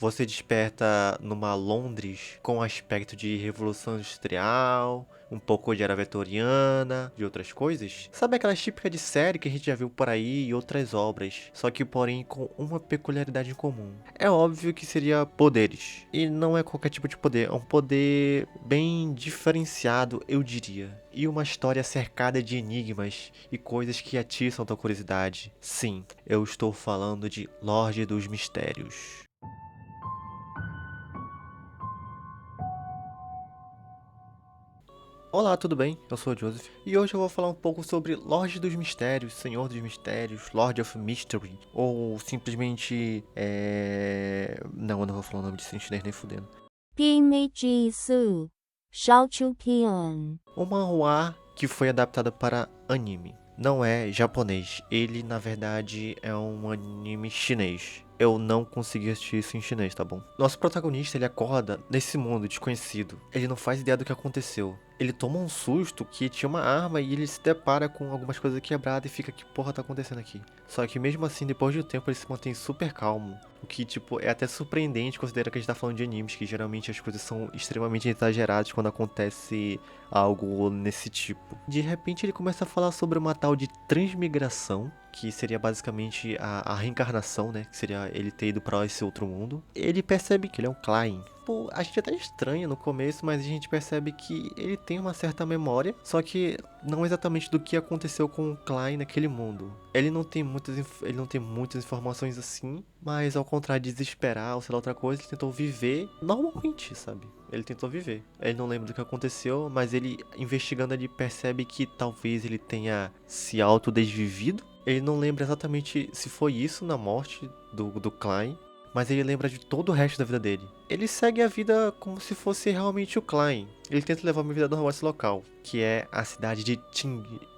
Você desperta numa Londres com aspecto de Revolução Industrial, um pouco de era vitoriana, de outras coisas. Sabe aquelas típicas de série que a gente já viu por aí e outras obras, só que porém com uma peculiaridade em comum. É óbvio que seria poderes, e não é qualquer tipo de poder, é um poder bem diferenciado, eu diria. E uma história cercada de enigmas e coisas que atiçam tua curiosidade. Sim, eu estou falando de Lorde dos Mistérios. Olá, tudo bem? Eu sou o Joseph e hoje eu vou falar um pouco sobre Lorde dos Mistérios, Senhor dos Mistérios, Lord of Mystery, ou simplesmente Não, eu não vou falar o nome disso em chinês nem fudendo. Pimeijisu, Shaochupian. Um manhwa que foi adaptado para anime. Não é japonês, ele na verdade é um anime chinês. Eu não consegui assistir isso em chinês, tá bom? Nosso protagonista, ele acorda nesse mundo desconhecido. Ele não faz ideia do que aconteceu. Ele toma um susto que tinha uma arma e ele se depara com algumas coisas quebradas e fica, que porra tá acontecendo aqui? Só que mesmo assim, depois de um tempo, ele se mantém super calmo. O que, tipo, é até surpreendente, considerando que a gente tá falando de animes, que geralmente as coisas são extremamente exageradas quando acontece algo nesse tipo. De repente, ele começa a falar sobre uma tal de transmigração, que seria basicamente a reencarnação, né? Que seria ele ter ido pra esse outro mundo. Ele percebe que ele é um Klein. Pô, a gente até estranha no começo, mas a gente percebe que ele tem uma certa memória, só que não exatamente do que aconteceu com o Klein naquele mundo. Ele não tem muitas informações assim, mas ao contrário de desesperar ou sei lá outra coisa, ele tentou viver normalmente, sabe? Ele tentou viver. Ele não lembra do que aconteceu, mas ele, investigando, ele percebe que talvez ele tenha se autodesvivido. Ele não lembra exatamente se foi isso na morte do Klein, mas ele lembra de todo o resto da vida dele. Ele segue a vida como se fosse realmente o Klein. Ele tenta levar uma vida normal nesse local, que é a cidade de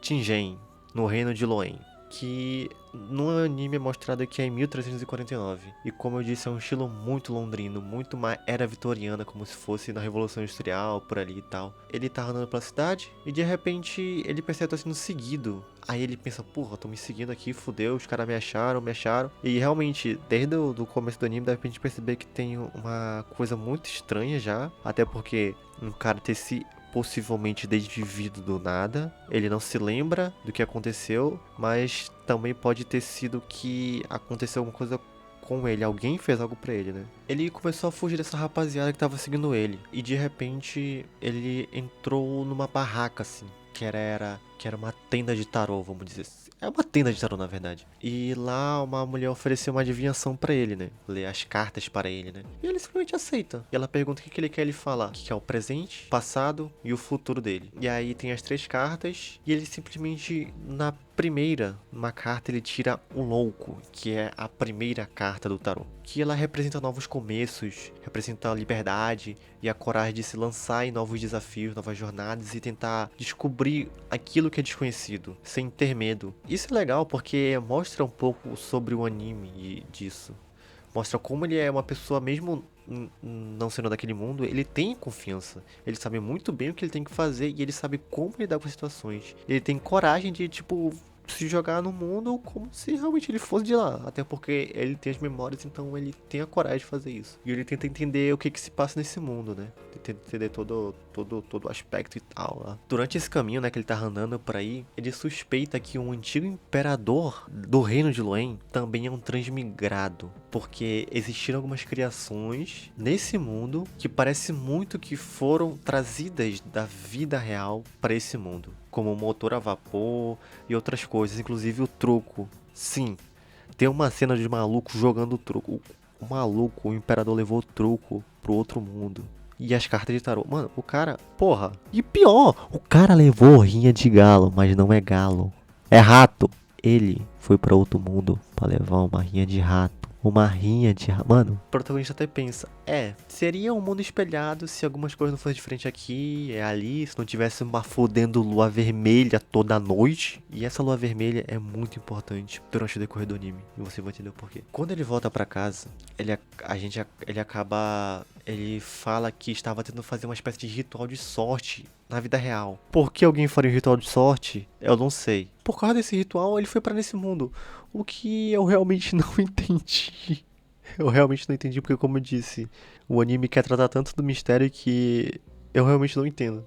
Tingen, no reino de Loen, que no anime é mostrado que é em 1349. E como eu disse, é um estilo muito londrino, muito mais era vitoriana, como se fosse na Revolução Industrial, por ali e tal. Ele tá andando pela cidade e de repente ele percebe que tá sendo seguido. Aí ele pensa, porra, tô me seguindo aqui, fudeu, os caras me acharam, me acharam. E realmente, desde o do começo do anime, dá pra gente perceber que tem uma coisa muito estranha já. Até porque um cara ter se possivelmente desvivido do nada. Ele não se lembra do que aconteceu, mas também pode ter sido que aconteceu alguma coisa com ele, alguém fez algo pra ele, né? Ele começou a fugir dessa rapaziada que tava seguindo ele, e de repente ele entrou numa barraca assim, que era uma tenda de tarô, vamos dizer assim. É uma tenda de tarô, na verdade. E lá uma mulher ofereceu uma adivinhação pra ele, né? Ler as cartas para ele, né? E ele simplesmente aceita. E ela pergunta o que ele quer ele falar. Que é o presente, passado e o futuro dele. E aí tem as três cartas. E ele simplesmente, na primeira, numa carta, ele tira o louco, que é a primeira carta do tarô. Que ela representa novos começos, representa a liberdade e a coragem de se lançar em novos desafios, novas jornadas e tentar descobrir aquilo que é desconhecido, sem ter medo. Isso é legal porque mostra um pouco sobre o anime e disso. Mostra como ele é uma pessoa, mesmo não sendo daquele mundo, ele tem confiança. Ele sabe muito bem o que ele tem que fazer e ele sabe como lidar com as situações. Ele tem coragem de, tipo, se jogar no mundo como se realmente ele fosse de lá. Até porque ele tem as memórias, então ele tem a coragem de fazer isso. E ele tenta entender o que se passa nesse mundo, né? Tenta entender todo o aspecto e tal lá. Durante esse caminho, né, que ele tá andando por aí, ele suspeita que um antigo imperador do reino de Loen também é um transmigrado. Porque existiram algumas criações nesse mundo que parece muito que foram trazidas da vida real para esse mundo. Como o motor a vapor e outras coisas, inclusive o truco. Sim, tem uma cena de maluco jogando truco. O maluco, o imperador levou o truco pro outro mundo. E as cartas de tarô. Mano, o cara, porra. E pior, o cara levou rinha de galo, mas não é galo. É rato. Ele foi pra outro mundo pra levar uma rinha de rato. Uma rinha de rato. Mano, o protagonista até pensa: seria um mundo espelhado se algumas coisas não fossem diferentes aqui, ali, se não tivesse uma fodendo lua vermelha toda noite. E essa lua vermelha é muito importante durante o decorrer do anime. E você vai entender o porquê. Quando ele volta pra casa, ele fala que estava tentando fazer uma espécie de ritual de sorte na vida real. Por que alguém faria um ritual de sorte? Eu não sei. Por causa desse ritual, ele foi pra nesse mundo. O que eu realmente não entendi. Eu realmente não entendi porque, como eu disse, o anime quer tratar tanto do mistério que eu realmente não entendo.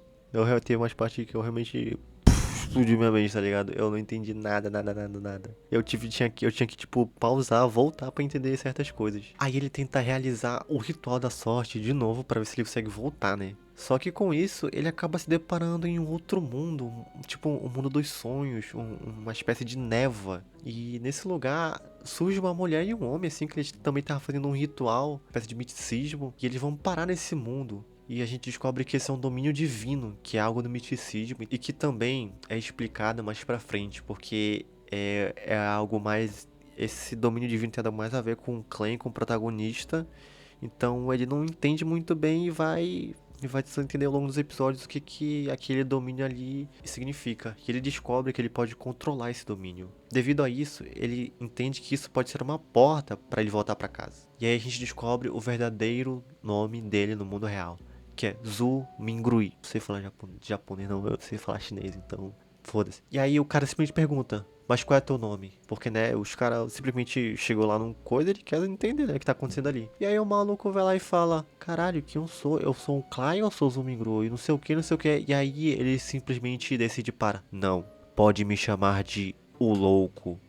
Tem umas partes que eu realmente explodiu minha mente, tá ligado? Eu não entendi nada, nada, nada, nada. Eu tinha que, tipo, pausar, voltar pra entender certas coisas. Aí ele tenta realizar o ritual da sorte de novo pra ver se ele consegue voltar, né? Só que com isso, ele acaba se deparando em um outro mundo, tipo um mundo dos sonhos, uma espécie de névoa. E nesse lugar surge uma mulher e um homem, assim, que eles também estavam fazendo um ritual, uma espécie de misticismo, e eles vão parar nesse mundo. E a gente descobre que esse é um domínio divino, que é algo do misticismo, e que também é explicado mais pra frente, porque é algo mais. Esse domínio divino tem algo mais a ver com o clã, com o protagonista. Então ele não entende muito bem e vai só entender ao longo dos episódios o que, que aquele domínio ali significa. E ele descobre que ele pode controlar esse domínio. Devido a isso, ele entende que isso pode ser uma porta para ele voltar para casa. E aí a gente descobre o verdadeiro nome dele no mundo real, que é Zu Mingrui. Não sei falar japonês, não, eu sei falar chinês, então foda-se. E aí o cara simplesmente pergunta: mas qual é teu nome? Porque, né, os caras simplesmente chegou lá num coisa e ele quer entender, né, o que tá acontecendo ali. E aí o maluco vai lá e fala: caralho, quem eu sou? Eu sou um Klein ou eu sou o Zumingru? E não sei o que, não sei o que. E aí ele simplesmente decide para: não, pode me chamar de o louco.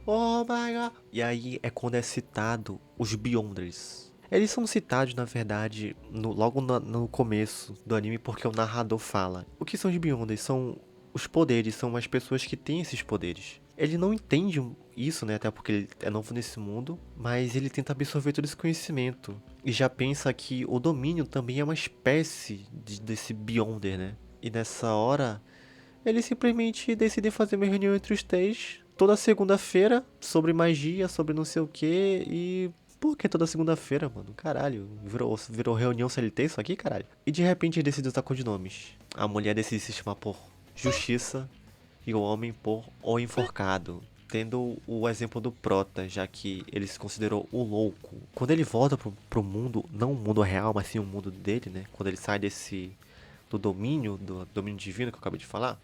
Oh my god. E aí é quando é citado os Beyonders. Eles são citados, na verdade, logo no começo do anime, porque o narrador fala. O que são os Beyonders? São os poderes, são as pessoas que têm esses poderes. Ele não entende isso, né? Até porque ele é novo nesse mundo, mas ele tenta absorver todo esse conhecimento. E já pensa que o domínio também é uma espécie desse Beyonder, né? E nessa hora, eles simplesmente decidem fazer uma reunião entre os três toda segunda-feira sobre magia, sobre não sei o que e. Por que toda segunda-feira, mano? Caralho, virou reunião CLT isso aqui, caralho? E de repente ele decide usar codinomes. A mulher decide se chamar por Justiça e o homem por O Enforcado. Tendo o exemplo do Prota, já que ele se considerou o louco. Quando ele volta pro mundo, não o mundo real, mas sim o mundo dele, né? Quando ele sai do domínio divino que eu acabei de falar,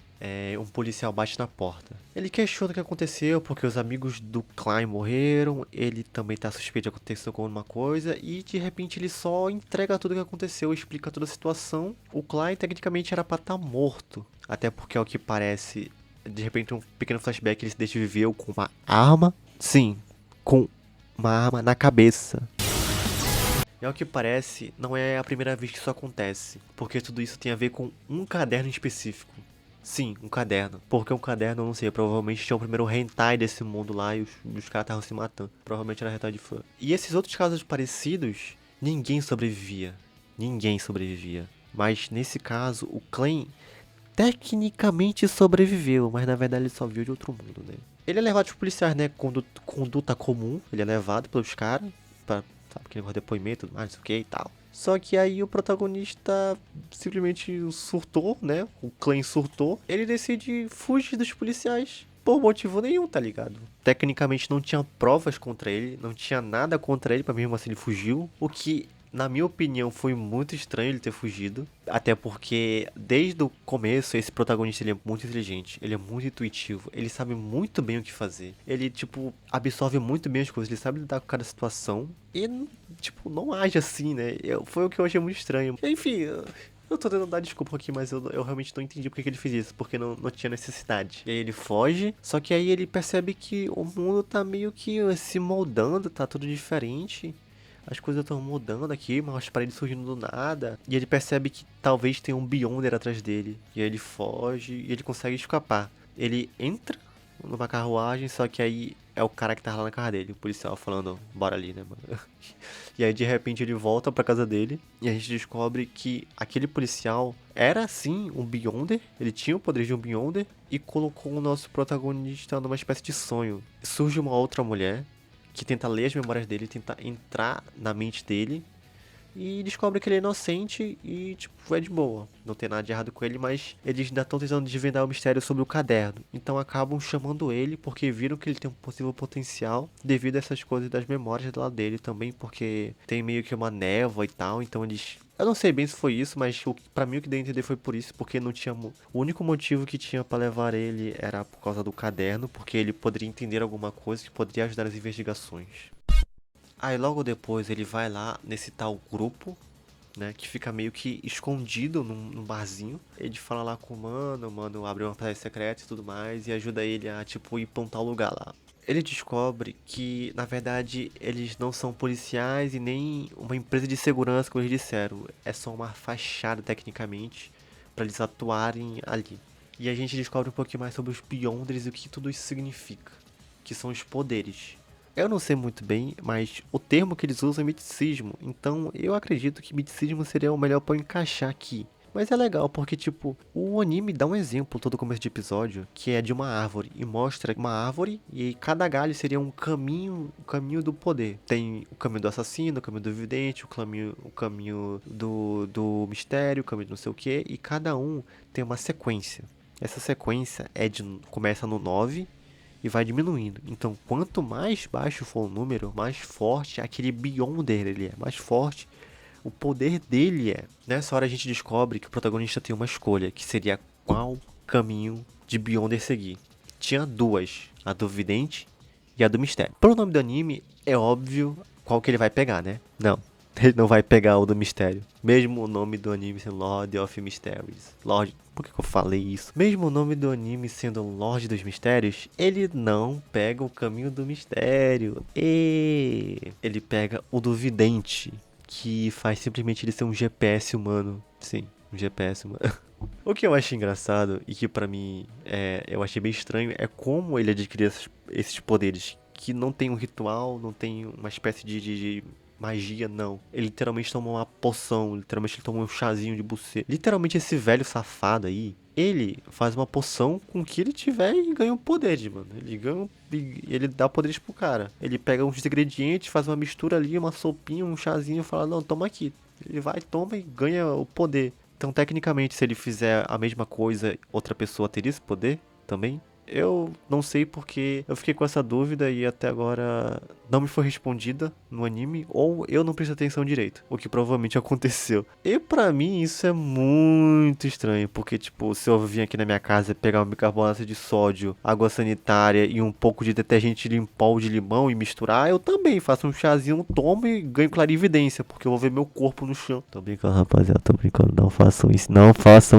um policial bate na porta. Ele questiona o que aconteceu, porque os amigos do Klein morreram, ele também tá suspeito de acontecer alguma coisa, e de repente ele só entrega tudo o que aconteceu, explica toda a situação. O Klein tecnicamente era pra estar morto, até porque ao que parece, de repente um pequeno flashback, ele se desviveu com uma arma, sim, com uma arma na cabeça. E ao que parece, não é a primeira vez que isso acontece, porque tudo isso tem a ver com um caderno específico. Sim, um caderno. Porque um caderno, eu não sei, provavelmente tinha o primeiro hentai desse mundo lá e os caras estavam se matando. Provavelmente era hentai de fã. E esses outros casos parecidos, ninguém sobrevivia. Ninguém sobrevivia. Mas nesse caso, o Klein tecnicamente sobreviveu, mas na verdade ele só viu de outro mundo, né? Ele é levado pelos policiais, né? Conduta comum, ele é levado pelos caras, sabe, aquele depoimento, não sei o que e tal. Só que aí o protagonista simplesmente surtou, né? O Klein surtou. Ele decide fugir dos policiais. Por motivo nenhum, tá ligado? Tecnicamente não tinha provas contra ele, não tinha nada contra ele, pra mesmo assim ele fugiu. O que, na minha opinião, foi muito estranho ele ter fugido. Até porque, desde o começo, esse protagonista ele é muito inteligente, ele é muito intuitivo, ele sabe muito bem o que fazer. Ele, tipo, absorve muito bem as coisas, ele sabe lidar com cada situação. E, tipo, não age assim, né? Foi o que eu achei muito estranho. Enfim, eu tô tentando dar desculpa aqui, mas eu realmente não entendi porque que ele fez isso, porque não tinha necessidade. E aí ele foge, só que aí ele percebe que o mundo tá meio que se moldando, tá tudo diferente. As coisas estão mudando aqui, mas as paredes surgindo do nada. E ele percebe que talvez tenha um Beyonder atrás dele. E aí ele foge e ele consegue escapar. Ele entra numa carruagem, só que aí é o cara que tá lá na casa dele, o policial falando, bora ali, né, mano? E aí de repente ele volta pra casa dele e a gente descobre que aquele policial era sim um Beyonder, ele tinha o poder de um Beyonder e colocou o nosso protagonista numa espécie de sonho. Surge uma outra mulher que tenta ler as memórias dele, tenta entrar na mente dele e descobre que ele é inocente e, tipo, é de boa. Não tem nada de errado com ele, mas eles ainda estão tentando desvendar o mistério sobre o caderno. Então acabam chamando ele porque viram que ele tem um possível potencial devido a essas coisas das memórias lá dele também, porque tem meio que uma névoa e tal, então eles... Eu não sei bem se foi isso, mas pra mim o que deu a entender foi por isso, porque não tinha... O único motivo que tinha pra levar ele era por causa do caderno, porque ele poderia entender alguma coisa que poderia ajudar nas investigações. Aí logo depois ele vai lá nesse tal grupo, né, que fica meio que escondido num barzinho. Ele fala lá com o mano abre uma passagem secreta e tudo mais, e ajuda ele a, tipo, ir pra um tal lugar lá. Ele descobre que, na verdade, eles não são policiais e nem uma empresa de segurança, como eles disseram. É só uma fachada, tecnicamente, para eles atuarem ali. E a gente descobre um pouquinho mais sobre os Beyonders e o que tudo isso significa, que são os poderes. Eu não sei muito bem, mas o termo que eles usam é miticismo, então eu acredito que miticismo seria o melhor para encaixar aqui. Mas é legal porque, tipo, o anime dá um exemplo todo começo de episódio, que é de uma árvore, e mostra uma árvore, e cada galho seria um caminho do poder. Tem o caminho do assassino, o caminho do vidente, o caminho do mistério, o caminho do não sei o que, e cada um tem uma sequência. Essa sequência começa no 9 e vai diminuindo. Então, quanto mais baixo for o número, mais forte aquele Beyonder ele é, mais forte o poder dele é. Nessa hora a gente descobre que o protagonista tem uma escolha, que seria qual caminho de Beyonder seguir. Tinha duas, a do vidente e a do mistério. Pelo nome do anime, é óbvio qual que ele vai pegar, né? Não, ele não vai pegar o do mistério. Mesmo o nome do anime sendo Lord of Mysteries. Por que eu falei isso? Mesmo o nome do anime sendo Lorde dos Mistérios, ele não pega o caminho do mistério. Ele pega o do vidente, que faz simplesmente ele ser um GPS humano. Sim, um GPS humano. O que eu acho engraçado e que pra mim eu achei bem estranho é como ele adquire esses poderes. Que não tem um ritual, não tem uma espécie de magia, não. Ele literalmente toma uma poção, literalmente ele toma um chazinho de buceta. Literalmente esse velho safado aí, ele faz uma poção com o que ele tiver e ganha um poder, mano. Ele dá poderes pro cara. Ele pega uns ingredientes, faz uma mistura ali, uma sopinha, um chazinho e fala, não, toma aqui. Ele vai, toma e ganha o poder. Então, tecnicamente, se ele fizer a mesma coisa, outra pessoa teria esse poder também? Eu não sei porque eu fiquei com essa dúvida e até agora não me foi respondida no anime, ou eu não prestei atenção direito, o que provavelmente aconteceu. E pra mim isso é muito estranho, porque tipo, se eu vir aqui na minha casa pegar um bicarbonato de sódio, água sanitária e um pouco de detergente limpol de limão e misturar, eu também faço um chazinho, tomo e ganho clarividência, porque eu vou ver meu corpo no chão. Tô brincando, rapaziada, tô brincando, não façam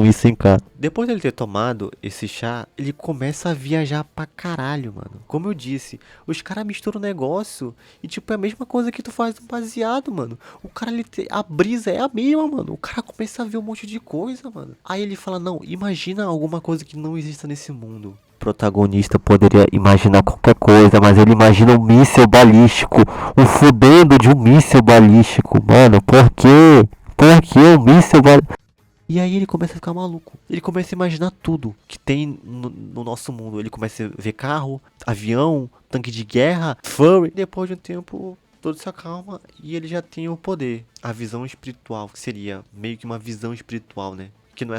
isso em casa. Depois dele ter tomado esse chá, ele começa a viajar pra caralho, mano. Como eu disse, os caras misturam o negócio e, tipo, é a mesma coisa que tu faz no baseado, mano. O cara, a brisa é a mesma, mano. O cara começa a ver um monte de coisa, mano. Aí ele fala, não, imagina alguma coisa que não exista nesse mundo. O protagonista poderia imaginar qualquer coisa, mas ele imagina um míssil balístico. O fudendo de um míssil balístico, mano. Por quê? Por que um míssil balístico? E aí ele começa a ficar maluco. Ele começa a imaginar tudo que tem no nosso mundo. Ele começa a ver carro, avião, tanque de guerra, furry. Depois de um tempo, tudo se acalma e ele já tem o poder. A visão espiritual, que seria meio que uma visão espiritual, né? Que ele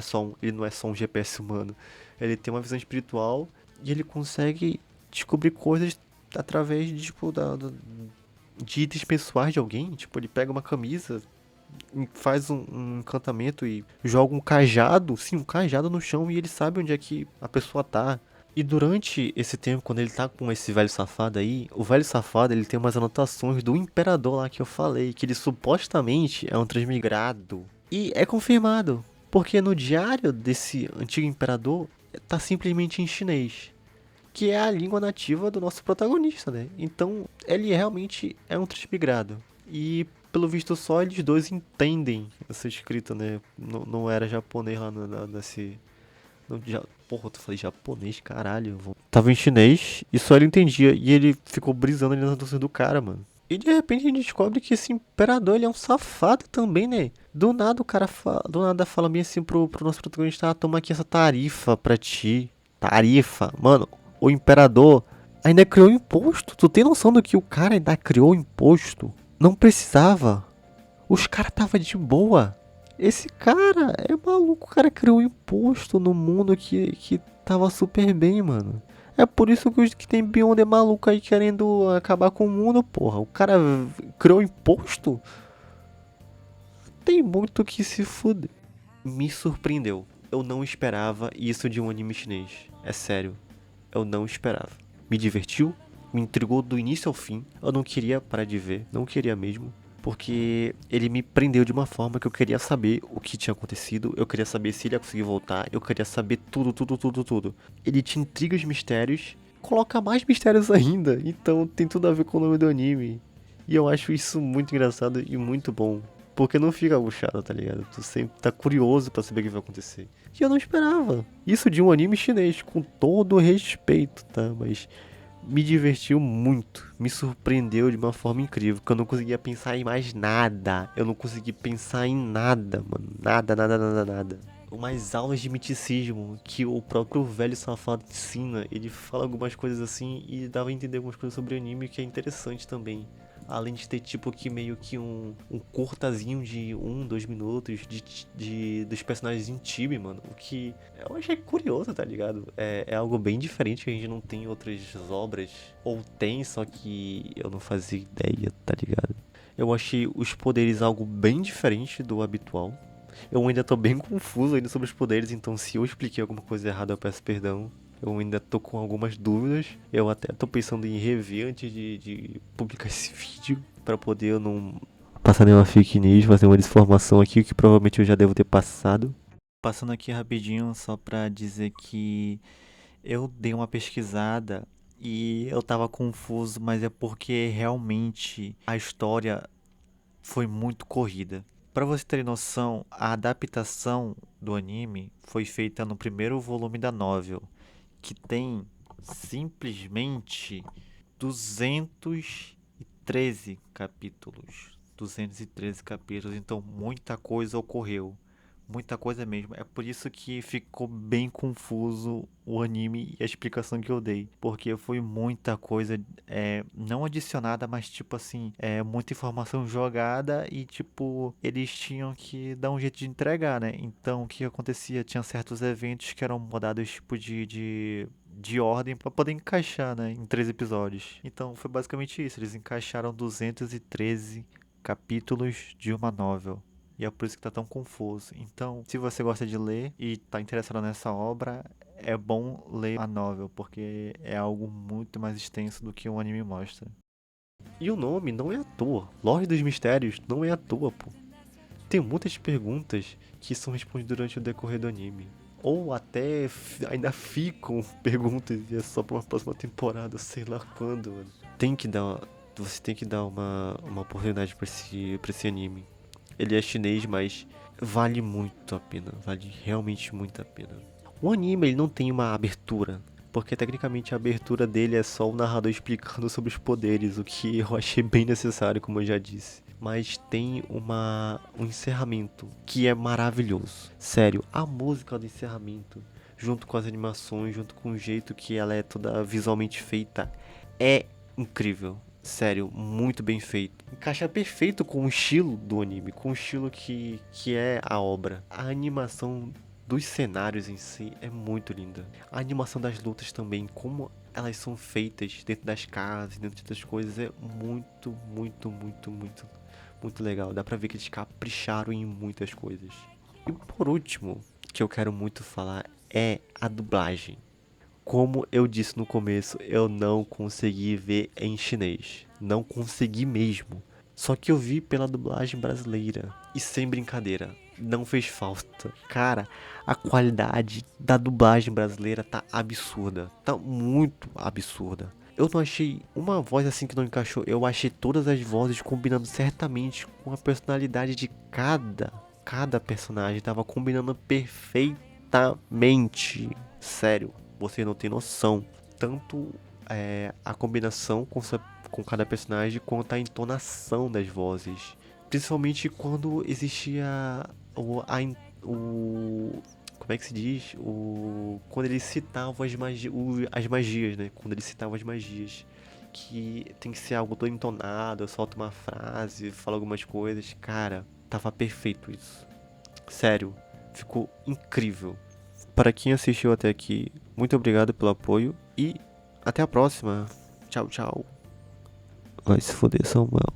não é só um GPS humano. Ele tem uma visão espiritual e ele consegue descobrir coisas através de, tipo, de itens pessoais de alguém. Tipo, ele pega uma camisa, faz um encantamento e joga um cajado, sim, um cajado no chão e ele sabe onde é que a pessoa tá. E durante esse tempo, quando ele tá com esse velho safado aí, o velho safado ele tem umas anotações do imperador lá que eu falei, que ele supostamente é um transmigrado. E é confirmado, porque no diário desse antigo imperador tá simplesmente em chinês, que é a língua nativa do nosso protagonista, né? Então ele realmente é um transmigrado. E pelo visto só eles dois entendem essa escrita, né? Não era japonês lá nesse... Porra, eu falei japonês, caralho. Tava em chinês e só ele entendia. E ele ficou brisando ali nas noções do cara, mano. E de repente a gente descobre que esse imperador ele é um safado também, né? Do nada o cara do nada fala bem assim pro nosso protagonista, ah, toma aqui essa tarifa pra ti. Tarifa. Mano, o imperador ainda criou imposto. Tu tem noção do que o cara ainda criou imposto? Não precisava. Os caras tava de boa. Esse cara é maluco, o cara criou um imposto no mundo que tava super bem, mano. É por isso que os que tem Beyond é maluco aí querendo acabar com o mundo, porra. O cara criou imposto? Tem muito que se fuder. Me surpreendeu. Eu não esperava isso de um anime chinês. É sério. Eu não esperava. Me divertiu, me intrigou do início ao fim. Eu não queria parar de ver, não queria mesmo. Porque ele me prendeu de uma forma que eu queria saber o que tinha acontecido, eu queria saber se ele ia conseguir voltar, eu queria saber tudo, tudo, tudo, tudo. Ele te intriga os mistérios, coloca mais mistérios ainda, então tem tudo a ver com o nome do anime. E eu acho isso muito engraçado e muito bom. Porque não fica buchado, tá ligado? Tu sempre tá curioso pra saber o que vai acontecer. E eu não esperava. Isso de um anime chinês, com todo o respeito, tá? Mas me divertiu muito. Me surpreendeu de uma forma incrível. Que eu não conseguia pensar em mais nada. Eu não consegui pensar em nada, mano. Nada, nada, nada, nada. Umas aulas de miticismo que o próprio velho safado ensina. Ele fala algumas coisas assim e dava a entender algumas coisas sobre o anime que é interessante também. Além de ter tipo que meio que um cortazinho de 2 minutos dos personagens em time, mano. O que eu achei curioso, tá ligado? É algo bem diferente que a gente não tem em outras obras. Ou tem, só que eu não fazia ideia, tá ligado? Eu achei os poderes algo bem diferente do habitual. Eu ainda tô bem confuso ainda sobre os poderes, então se eu expliquei alguma coisa errada eu peço perdão. Eu ainda tô com algumas dúvidas. Eu até tô pensando em rever antes de publicar esse vídeo. Pra poder eu não passar nenhuma fake news, fazer uma desinformação aqui, que provavelmente eu já devo ter passado. Passando aqui rapidinho, só pra dizer que eu dei uma pesquisada e eu tava confuso, mas é porque realmente a história foi muito corrida. Pra você ter noção, a adaptação do anime foi feita no primeiro volume da novel, que tem simplesmente 213 capítulos. 213 capítulos, então muita coisa ocorreu. Muita coisa mesmo. É por isso que ficou bem confuso o anime e a explicação que eu dei. Porque foi muita coisa, não adicionada, mas tipo assim, muita informação jogada e tipo, eles tinham que dar um jeito de entregar, né? Então o que acontecia? Tinha certos eventos que eram mudados tipo de ordem para poder encaixar, né, em 3 episódios. Então foi basicamente isso. Eles encaixaram 213 capítulos de uma novel. E é por isso que tá tão confuso. Então, se você gosta de ler e tá interessado nessa obra, é bom ler a novel, porque é algo muito mais extenso do que o anime mostra. E o nome não é à toa. Lorde dos Mistérios não é à toa, pô. Tem muitas perguntas que são respondidas durante o decorrer do anime. Ou até ainda ficam perguntas e é só pra uma próxima temporada, sei lá quando, mano. Você tem que dar uma oportunidade pra esse anime. Ele é chinês, mas vale muito a pena. Vale realmente muito a pena. O anime ele não tem uma abertura. Porque tecnicamente a abertura dele é só o narrador explicando sobre os poderes, o que eu achei bem necessário, como eu já disse. Mas tem um encerramento que é maravilhoso. Sério, a música do encerramento, junto com as animações, junto com o jeito que ela é toda visualmente feita, é incrível. Sério, muito bem feito. Encaixa perfeito com o estilo do anime, com o estilo que é a obra. A animação dos cenários em si é muito linda. A animação das lutas também, como elas são feitas dentro das casas, dentro das coisas, é muito, muito, muito, muito, muito legal. Dá pra ver que eles capricharam em muitas coisas. E por último, que eu quero muito falar é a dublagem. Como eu disse no começo, eu não consegui ver em chinês. Não consegui mesmo. Só que eu vi pela dublagem brasileira. E sem brincadeira, não fez falta. Cara, a qualidade da dublagem brasileira tá absurda. Tá muito absurda. Eu não achei uma voz assim que não encaixou. Eu achei todas as vozes combinando certamente com a personalidade de cada personagem. Tava combinando perfeitamente. Sério, você não tem noção. Tanto a combinação com cada personagem quanto a entonação das vozes. Principalmente quando existia o como é que se diz? Quando eles citavam as magias, né? Quando eles citavam as magias. que tem que ser algo todo entonado, eu solto uma frase, falo algumas coisas. Cara, tava perfeito isso. Sério, ficou incrível. Para quem assistiu até aqui, muito obrigado pelo apoio e até a próxima. Tchau, tchau. Vai se foder, Samuel.